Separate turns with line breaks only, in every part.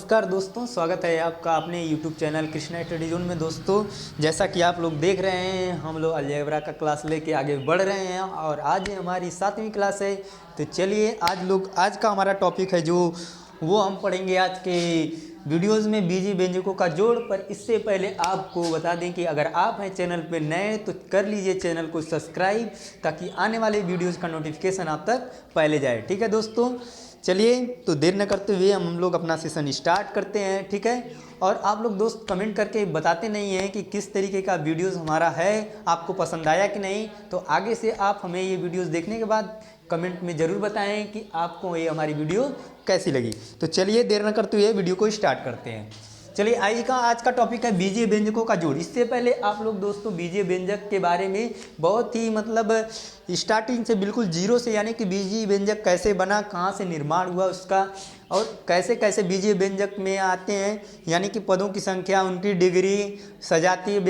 नमस्कार दोस्तों, स्वागत है आपका अपने YouTube channel Krishna study zone में। दोस्तों, जैसा कि आप लोग देख रहे हैं, हम लोग अलजेब्रा का क्लास लेके आगे बढ़ रहे हैं और आज हमारी 7वीं क्लास है। तो चलिए आज का हमारा टॉपिक है जो वो हम पढ़ेंगे आज के वीडियोस में बीजी व्यंजकों का जोड़। पर इससे पहले आपको बता दें कि अगर आप हैं चैनल पे नए तो कर लीजिए चैनल को सब्सक्राइब, ताकि आने वाले वीडियोस का नोटिफिकेशन आप तक पहले जाए। ठीक है दोस्तों, चलिए तो देर न करते हुए हम लोग अपना सेशन स्टार्ट करते हैं। ठीक है, और आप लोग दोस्त कमेंट करके बताते नहीं हैं कि किस तरीके का वीडियोस हमारा है, आपको पसंद आया कि नहीं। तो आगे से आप हमें ये वीडियोस देखने के बाद कमेंट में ज़रूर बताएं कि आपको ये हमारी वीडियो कैसी लगी। तो चलिए देर न करते हुए वीडियो को स्टार्ट करते हैं। चलिए आज का टॉपिक है बीजीय व्यंजकों का जोड़। इससे पहले आप लोग दोस्तों बीजीय व्यंजक के बारे में बहुत ही स्टार्टिंग से बिल्कुल जीरो से, यानी कि बीजीय व्यंजक कैसे बना, कहाँ से निर्माण हुआ उसका, और कैसे कैसे बीजीय व्यंजक में आते हैं, यानी कि पदों की संख्या, उनकी डिग्री, सजातीय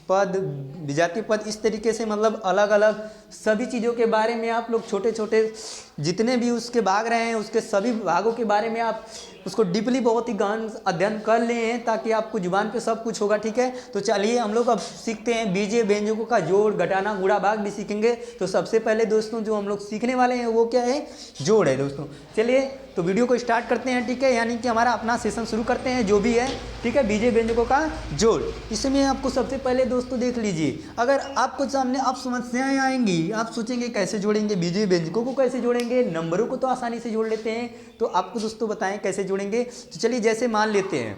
पद, विजातीय पद, इस तरीके से अलग अलग सभी चीज़ों के बारे में आप लोग छोटे छोटे जितने भी उसके भाग रहे हैं उसके सभी भागों के बारे में आप उसको डीपली बहुत ही गहन अध्ययन कर लें, ताकि आपको जुबान पे सब कुछ होगा। ठीक है, तो चलिए हम लोग अब सीखते हैं बीजीय व्यंजकों का जोड़, घटाना, गुणा, भाग भी सीखेंगे। तो सबसे पहले दोस्तों जो हम लोग सीखने वाले हैं वो क्या है, जोड़ है दोस्तों। चलिए तो वीडियो को स्टार्ट करते हैं। ठीक है, यानी कि हमारा अपना सेशन शुरू करते हैं जो भी है। ठीक है, बीजीय व्यंजकों का जोड़। इसमें आपको सबसे पहले दोस्तों देख लीजिए, अगर आपको सामने आप समस्याएं आएंगी, आप सोचेंगे कैसे जोड़ेंगे, बीजीय व्यंजकों को कैसे जोड़ेंगे, नंबरों को तो आसानी से जोड़ लेते हैं। तो आपको दोस्तों बताएं कैसे जोड़ेंगे। तो चलिए जैसे मान लेते हैं,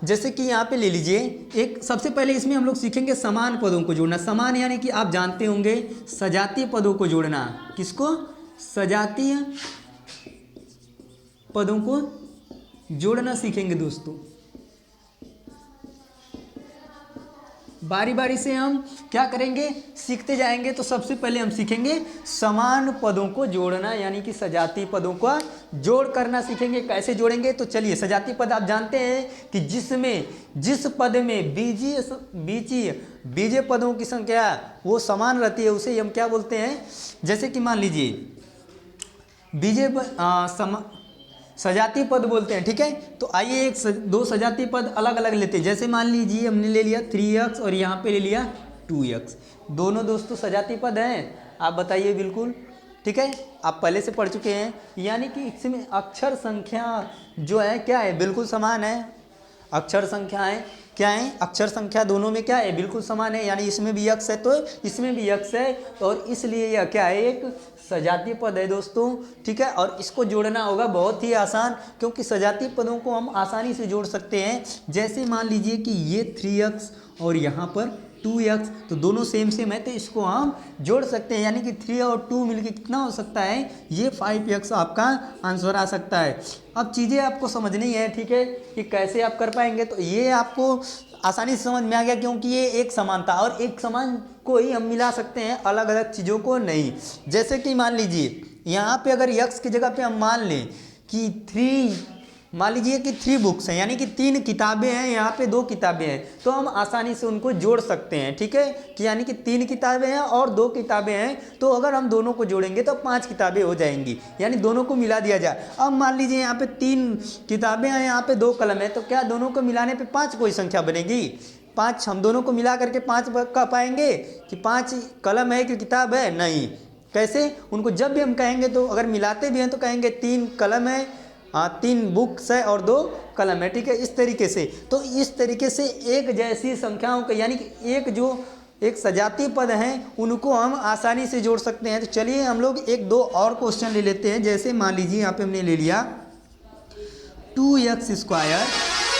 जैसे कि यहाँ पे ले लीजिए, एक सबसे पहले इसमें हम लोग सीखेंगे समान पदों को जोड़ना। समान यानी कि आप जानते होंगे सजातीय पदों को जोड़ना। किसको? सजातीय पदों को जोड़ना सीखेंगे दोस्तों। बारी बारी से हम क्या करेंगे, सीखते जाएंगे। तो सबसे पहले हम सीखेंगे समान पदों को जोड़ना, यानी कि सजातीय पदों का जोड़ करना सीखेंगे। कैसे जोड़ेंगे? तो चलिए, सजातीय पद आप जानते हैं कि जिस पद में बीजीय पदों की संख्या वो समान रहती है, उसे हम क्या बोलते हैं। जैसे कि मान लीजिए सजातीय पद बोलते हैं। ठीक है, तो आइए दो सजातीय पद अलग अलग लेते हैं। जैसे मान लीजिए हमने ले लिया 3x और यहाँ पे ले लिया 2x। दोनों दोस्तों सजातीय पद हैं, आप बताइए। बिल्कुल ठीक है, आप पहले से पढ़ चुके हैं। यानी कि इसमें अक्षर संख्या जो है क्या है, बिल्कुल समान है। अक्षर संख्याएं क्या है, अक्षर संख्या दोनों में क्या है, बिल्कुल समान है। यानी इसमें भी x है तो इसमें भी x है, और इसलिए यह क्या है, एक सजातीय पद है दोस्तों। ठीक है, और इसको जोड़ना होगा बहुत ही आसान, क्योंकि सजातीय पदों को हम आसानी से जोड़ सकते हैं। जैसे मान लीजिए कि ये 3x और यहाँ पर 2x, तो दोनों सेम है, तो इसको हम जोड़ सकते हैं। यानी कि 3 और 2 मिलके कितना हो सकता है, ये 5x आपका आंसर आ सकता है। अब चीज़ें आपको समझनी है, ठीक है, कि कैसे आप कर पाएंगे। तो ये आपको आसानी से समझ में आ गया, क्योंकि ये एक समान था, और एक समान को ही हम मिला सकते हैं, अलग अलग चीज़ों को नहीं। जैसे कि मान लीजिए यहाँ पे अगर x की जगह पे हम मान लें कि 3 बुक्स हैं, यानी कि 3 किताबें हैं, यहाँ पे 2 किताबें हैं, तो हम आसानी से उनको जोड़ सकते हैं। ठीक है, कि यानी कि 3 किताबें हैं और 2 किताबें हैं, तो अगर हम दोनों को जोड़ेंगे तो 5 किताबें हो जाएंगी, यानी दोनों को मिला दिया जाए। अब मान लीजिए यहाँ पे 3 किताबें हैं, यहाँ पे 2 कलम है, तो क्या दोनों को मिलाने पे 5 कोई संख्या बनेगी? 5 हम दोनों को मिला करके 5 कह पाएंगे कि 5 कलम है कि किताब है? नहीं। कैसे? उनको जब भी हम कहेंगे, तो अगर मिलाते भी हैं तो कहेंगे 3 कलम है, 3 बुक्स है और 2 कलम है। ठीक है, इस तरीके से। तो इस तरीके से एक जैसी संख्याओं का, यानी कि एक सजातीय पद हैं, उनको हम आसानी से जोड़ सकते हैं। तो चलिए हम लोग 1-2 और क्वेश्चन ले लेते हैं। जैसे मान लीजिए यहाँ पे हमने ले लिया 2x स्क्वायर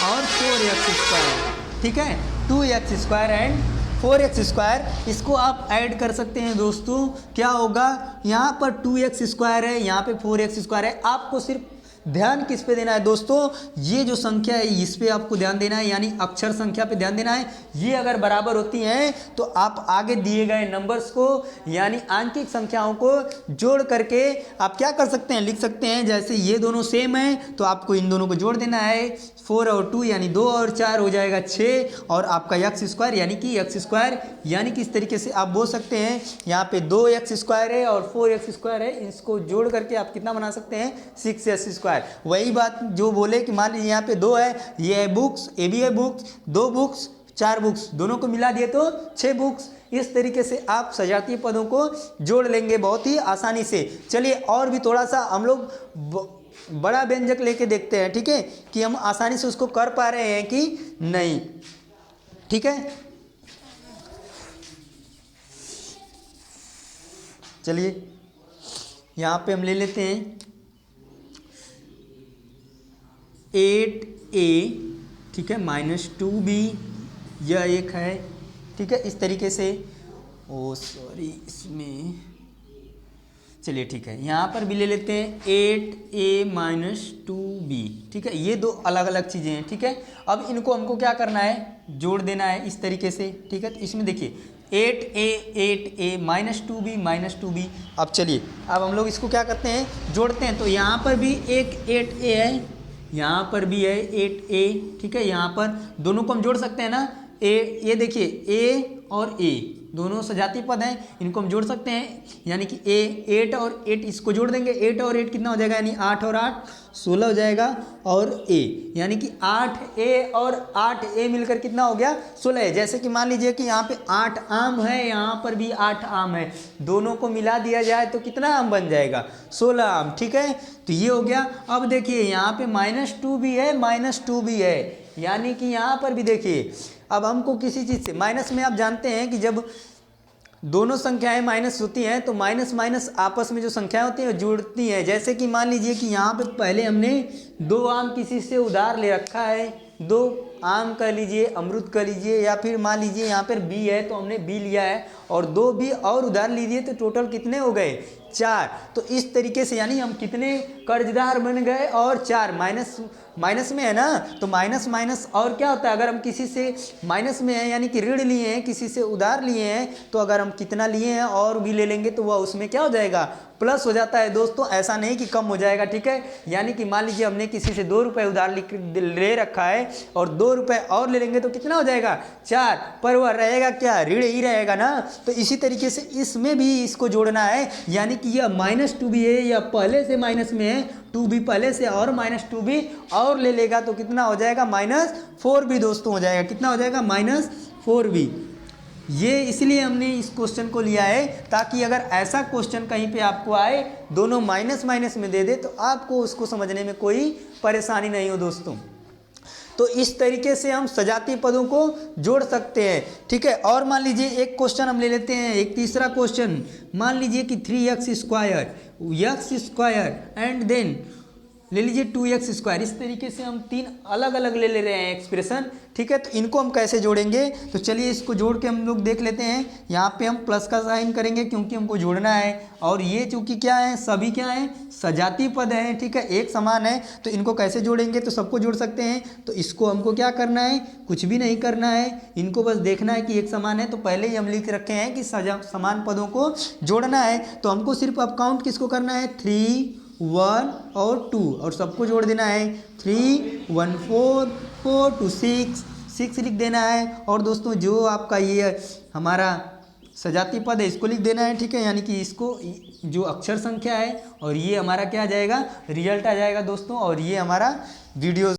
और 4x स्क्वायर। ठीक है, 2x square and 4x square, इसको आप ऐड कर सकते हैं दोस्तों। क्या होगा, यहाँ पर 2x स्क्वायर है, यहाँ पे 4x स्क्वायर है। आपको सिर्फ ध्यान किस पे देना है दोस्तों, ये जो संख्या है इस पे आपको ध्यान देना है, यानी अक्षर संख्या पे ध्यान देना है। ये अगर बराबर होती हैं तो आप आगे दिए गए नंबर्स को, यानी आंकिक संख्याओं को जोड़ करके आप क्या कर सकते हैं, लिख सकते हैं। जैसे ये दोनों सेम है तो आपको इन दोनों को जोड़ देना है। 4 और 2 यानी 2 और 4 हो जाएगा 6, और आपका x स्क्वायर यानी कि x स्क्वायर, यानी कि इस तरीके से आप बोल सकते हैं। यहाँ पे 2x स्क्वायर है और 4x स्क्वायर है, इसको जोड़ करके आप कितना बना सकते हैं, 6x स्क्वायर। 4। वही बात जो बोले कि मान लीजिए यहाँ पे 2 है, ये है बुक्स, ये भी है बुक्स, 2 बुक्स 4 बुक्स, दोनों को मिला दिए तो 6 बुक्स। इस तरीके से आप सजातीय पदों को जोड़ लेंगे बहुत ही आसानी से। चलिए और भी थोड़ा सा हम लोग बड़ा व्यंजक लेके देखते हैं, ठीक है, कि हम आसानी से उसको कर पा रहे हैं कि नहीं। ठीक है, चलिए यहाँ पे हम ले लेते हैं 8a, ठीक है, -2b, यह एक है, ठीक है, इस तरीके से। ओ सॉरी, इसमें चलिए ठीक है, यहाँ पर भी ले लेते हैं 8a - 2b, ठीक है, ये 2 अलग अलग चीज़ें हैं, ठीक है। अब इनको हमको क्या करना है, जोड़ देना है इस तरीके से, ठीक है। तो इसमें देखिए 8a - 2b। अब चलिए, अब हम लोग इसको क्या करते हैं, जोड़ते हैं। तो यहाँ पर भी एक 8a है, यहाँ पर भी है 8a, ठीक है। यहाँ पर दोनों को हम जोड़ सकते हैं ना, ये देखिए a और a दोनों सजातीय पद हैं, इनको हम जोड़ सकते हैं, यानी कि 8 और 8 इसको जोड़ देंगे, 8 और 8 कितना हो जाएगा, यानी 8 और 8 16 हो जाएगा, और a यानी कि 8a और 8a मिलकर कितना हो गया, 16 है। जैसे कि मान लीजिए कि यहाँ पे 8 आम है, यहाँ पर भी 8 आम है, दोनों को मिला दिया जाए तो कितना आम बन जाएगा, 16 आम, ठीक है। तो ये हो गया। अब देखिए यहाँ पे -2 भी है, -2 भी है, यानी कि यहाँ पर भी देखिए, अब हमको किसी चीज़ से माइनस में, आप जानते हैं कि जब दोनों संख्याएं माइनस होती हैं तो माइनस माइनस आपस में जो संख्याएं होती हैं जुड़ती हैं। जैसे कि मान लीजिए कि यहाँ पे पहले हमने 2 आम किसी से उधार ले रखा है, 2 आम कह लीजिए, अमरूद कह लीजिए, या फिर मान लीजिए यहाँ पर बी है तो हमने बी लिया है, और 2 बी और उधार लीजिए तो टोटल कितने हो गए, 4। तो इस तरीके से यानी हम कितने कर्जदार बन गए, और 4 माइनस में है ना, तो माइनस माइनस और क्या होता है, अगर हम किसी से माइनस में है यानी कि ऋण लिए हैं, किसी से उधार लिए हैं, तो अगर हम कितना लिए हैं और भी ले लेंगे तो वह उसमें क्या हो जाएगा, प्लस हो जाता है दोस्तों, ऐसा नहीं कि कम हो जाएगा, ठीक है। यानी कि मान लीजिए हमने किसी से 2 रुपये उधार ले रखा है, और 2 रुपये और ले लेंगे तो कितना हो जाएगा, 4, पर वह रहेगा क्या, ऋण ही रहेगा ना। तो इसी तरीके से इसमें भी इसको जोड़ना है, यानी कि यह -2 भी है, या पहले से माइनस में है, 2 भी पहले से और -2 भी और ले लेगा तो कितना हो जाएगा, -4 भी दोस्तों हो जाएगा, कितना हो जाएगा, -4 भी। ये इसलिए हमने इस क्वेश्चन को लिया है ताकि अगर ऐसा क्वेश्चन कहीं पे आपको आए, दोनों माइनस माइनस में दे दे, तो आपको उसको समझने में कोई परेशानी नहीं हो दोस्तों। तो इस तरीके से हम सजातीय पदों को जोड़ सकते हैं, ठीक है। और मान लीजिए एक क्वेश्चन हम ले लेते हैं, एक तीसरा क्वेश्चन, मान लीजिए कि 3x² एंड देन ले लीजिए 2x²। इस तरीके से हम 3 अलग अलग ले रहे हैं एक्सप्रेशन, ठीक है। तो इनको हम कैसे जोड़ेंगे, तो चलिए इसको जोड़ के हम लोग देख लेते हैं। यहाँ पे हम प्लस का साइन करेंगे क्योंकि हमको जोड़ना है, और ये चूंकि क्या है, सभी क्या है, सजातीय पद हैं, ठीक है, एक समान है। तो इनको कैसे जोड़ेंगे, तो सबको जोड़ सकते हैं। तो इसको हमको क्या करना है, कुछ भी नहीं करना है, इनको बस देखना है कि एक समान है। तो पहले ही हम लिख रखे हैं कि समान पदों को जोड़ना है, तो हमको सिर्फ अब काउंट किसको करना है, 3, 1 और 2, और सबको जोड़ देना है, 3, 1, 4, 4, 2, 6 लिख देना है। और दोस्तों जो आपका ये हमारा सजातीय पद है इसको लिख देना है, ठीक है, यानी कि इसको जो अक्षर संख्या है, और ये हमारा क्या आ जाएगा, रिजल्ट आ जाएगा दोस्तों। और ये हमारा वीडियो